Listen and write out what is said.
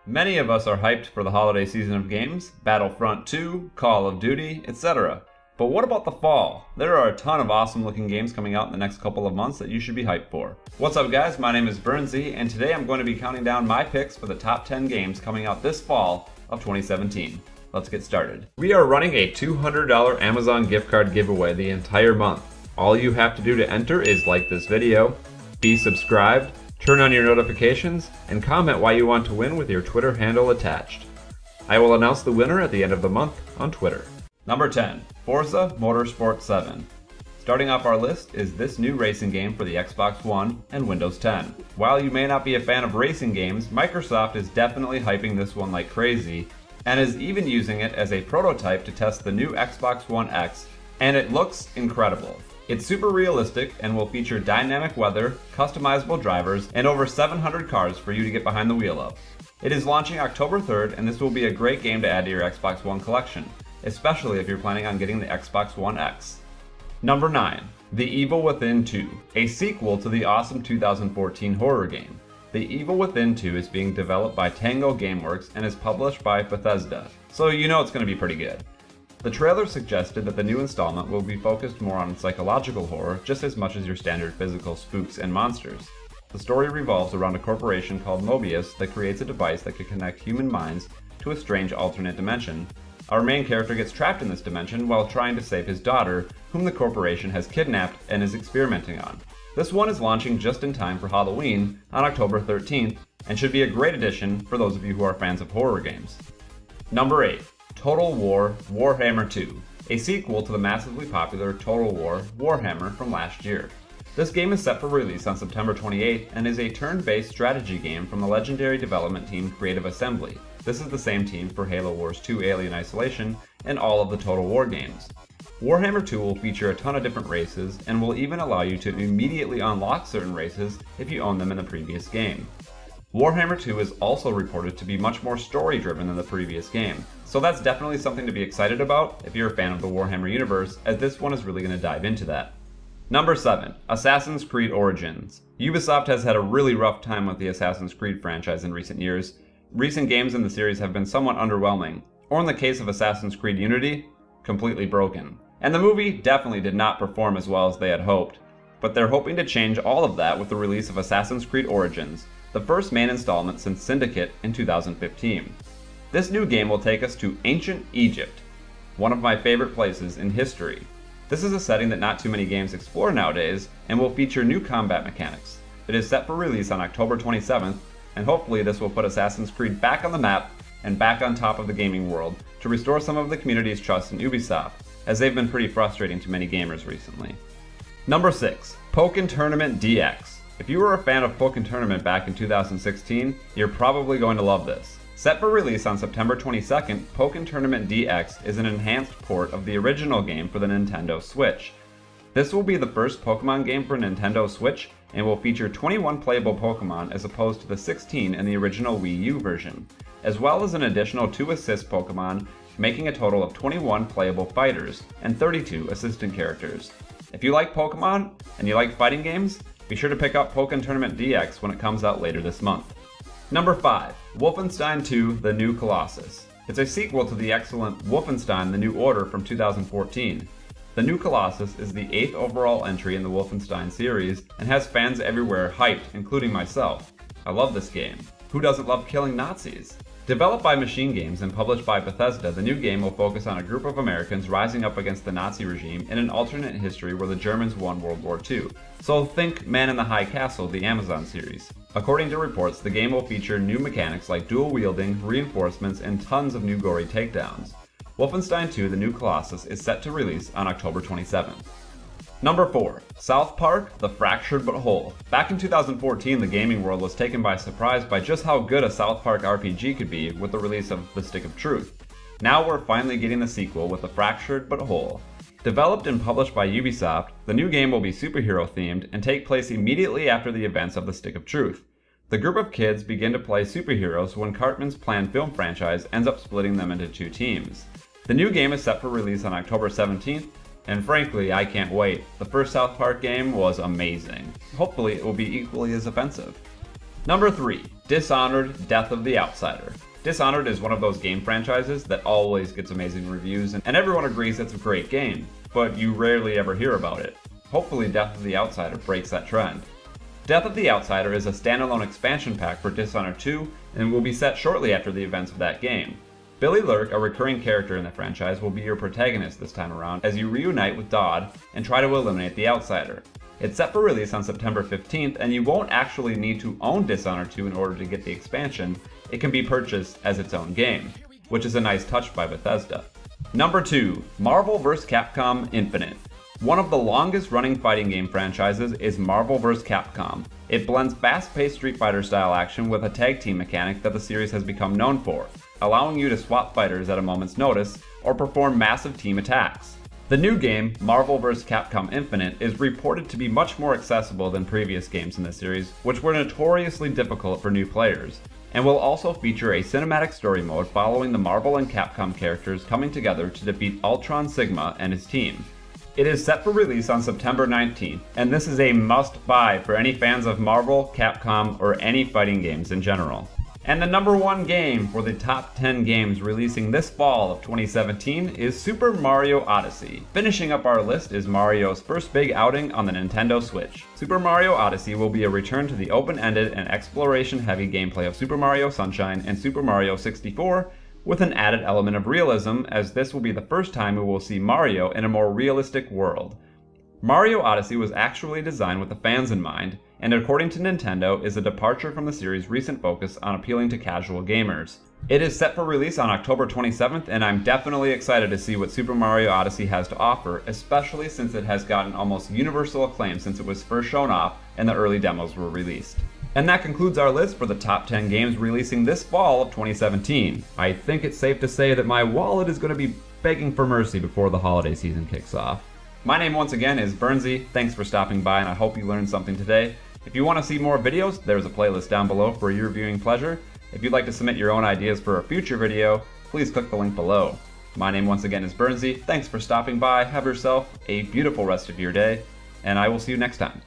Many of us are hyped for the holiday season of games, Battlefront 2, Call of Duty, etc. But what about the fall? There are a ton of awesome looking games coming out in the next couple of months that you should be hyped for. What's up guys, my name is Bernsey, and today I'm going to be counting down my picks for the top 10 games coming out this fall of 2017. Let's get started. We are running a $200 Amazon gift card giveaway the entire month. All you have to do to enter is like this video, be subscribed, turn on your notifications, and comment why you want to win with your Twitter handle attached. I will announce the winner at the end of the month on Twitter. Number 10, Forza Motorsport 7. Starting off our list is this new racing game for the Xbox One and Windows 10. While you may not be a fan of racing games, Microsoft is definitely hyping this one like crazy, and is even using it as a prototype to test the new Xbox One X, and it looks incredible. It's super realistic and will feature dynamic weather, customizable drivers, and over 700 cars for you to get behind the wheel of. It is launching October 3rd, and this will be a great game to add to your Xbox One collection, especially if you're planning on getting the Xbox One X. Number 9. The Evil Within 2, a sequel to the awesome 2014 horror game. The Evil Within 2 is being developed by Tango Gameworks and is published by Bethesda, so you know it's going to be pretty good. The trailer suggested that the new installment will be focused more on psychological horror just as much as your standard physical spooks and monsters. The story revolves around a corporation called Mobius that creates a device that can connect human minds to a strange alternate dimension. Our main character gets trapped in this dimension while trying to save his daughter, whom the corporation has kidnapped and is experimenting on. This one is launching just in time for Halloween on October 13th and should be a great addition for those of you who are fans of horror games. Number 8. Total War Warhammer 2, a sequel to the massively popular Total War Warhammer from last year. This game is set for release on September 28th and is a turn-based strategy game from the legendary development team Creative Assembly. This is the same team for Halo Wars 2 Alien Isolation and all of the Total War games. Warhammer 2 will feature a ton of different races and will even allow you to immediately unlock certain races if you own them in the previous game. Warhammer 2 is also reported to be much more story-driven than the previous game, so that's definitely something to be excited about if you're a fan of the Warhammer universe, as this one is really going to dive into that. Number 7. Assassin's Creed Origins. Ubisoft has had a really rough time with the Assassin's Creed franchise in recent years. Recent games in the series have been somewhat underwhelming, or in the case of Assassin's Creed Unity, completely broken. And the movie definitely did not perform as well as they had hoped, but they're hoping to change all of that with the release of Assassin's Creed Origins, the first main installment since Syndicate in 2015. This new game will take us to ancient Egypt, one of my favorite places in history. This is a setting that not too many games explore nowadays, and will feature new combat mechanics. It is set for release on October 27th, and hopefully this will put Assassin's Creed back on the map and back on top of the gaming world to restore some of the community's trust in Ubisoft, as they've been pretty frustrating to many gamers recently. Number 6. Pokmon Tournament DX. If you were a fan of Pokmon Tournament back in 2016, you're probably going to love this. Set for release on September 22nd, Pokmon Tournament DX is an enhanced port of the original game for the Nintendo Switch. This will be the first Pokemon game for Nintendo Switch and will feature 21 playable Pokemon as opposed to the 16 in the original Wii U version, as well as an additional 2 assist Pokemon, making a total of 21 playable fighters and 32 assistant characters. If you like Pokemon and you like fighting games, be sure to pick up Pokmon Tournament DX when it comes out later this month. Number 5. Wolfenstein 2 The New Colossus. It's a sequel to the excellent Wolfenstein The New Order from 2014. The New Colossus is the 8th overall entry in the Wolfenstein series and has fans everywhere hyped, including myself. I love this game. Who doesn't love killing Nazis? Developed by Machine Games and published by Bethesda, the new game will focus on a group of Americans rising up against the Nazi regime in an alternate history where the Germans won World War II. So think Man in the High Castle, the Amazon series. According to reports, the game will feature new mechanics like dual wielding, reinforcements, and tons of new gory takedowns. Wolfenstein 2 The New Colossus is set to release on October 27th. Number 4. South Park The Fractured But Whole. Back in 2014, the gaming world was taken by surprise by just how good a South Park RPG could be with the release of The Stick of Truth. Now we're finally getting the sequel with The Fractured But Whole. Developed and published by Ubisoft, the new game will be superhero themed and take place immediately after the events of The Stick of Truth. The group of kids begin to play superheroes when Cartman's planned film franchise ends up splitting them into 2 teams. The new game is set for release on October 17th, and frankly, I can't wait. The first South Park game was amazing. Hopefully it will be equally as offensive. Number 3. Dishonored: Death of the Outsider. Dishonored is one of those game franchises that always gets amazing reviews, and everyone agrees it's a great game, but you rarely ever hear about it. Hopefully Death of the Outsider breaks that trend. Death of the Outsider is a standalone expansion pack for Dishonored 2 and will be set shortly after the events of that game. Billy Lurk, a recurring character in the franchise, will be your protagonist this time around as you reunite with Dodd and try to eliminate the Outsider. It's set for release on September 15th, and you won't actually need to own Dishonored 2 in order to get the expansion. It can be purchased as its own game, which is a nice touch by Bethesda. Number 2. Marvel vs. Capcom Infinite. One of the longest running fighting game franchises is Marvel vs. Capcom. It blends fast-paced Street Fighter style action with a tag team mechanic that the series has become known for, allowing you to swap fighters at a moment's notice or perform massive team attacks. The new game, Marvel vs. Capcom Infinite, is reported to be much more accessible than previous games in the series, which were notoriously difficult for new players, and will also feature a cinematic story mode following the Marvel and Capcom characters coming together to defeat Ultron Sigma and his team. It is set for release on September 19th, and this is a must-buy for any fans of Marvel, Capcom, or any fighting games in general. And the number 1 game for the top 10 games releasing this fall of 2017 is Super Mario Odyssey. Finishing up our list is Mario's first big outing on the Nintendo Switch. Super Mario Odyssey will be a return to the open-ended and exploration-heavy gameplay of Super Mario Sunshine and Super Mario 64, with an added element of realism, as this will be the first time we will see Mario in a more realistic world. Mario Odyssey was actually designed with the fans in mind, and according to Nintendo, is a departure from the series' recent focus on appealing to casual gamers. It is set for release on October 27th, and I'm definitely excited to see what Super Mario Odyssey has to offer, especially since it has gotten almost universal acclaim since it was first shown off and the early demos were released. And that concludes our list for the top 10 games releasing this fall of 2017. I think it's safe to say that my wallet is going to be begging for mercy before the holiday season kicks off. My name once again is Bernsey. Thanks for stopping by, and I hope you learned something today. If you want to see more videos, there's a playlist down below for your viewing pleasure. If you'd like to submit your own ideas for a future video, please click the link below. My name once again is Bernsey. Thanks for stopping by. Have yourself a beautiful rest of your day, and I will see you next time.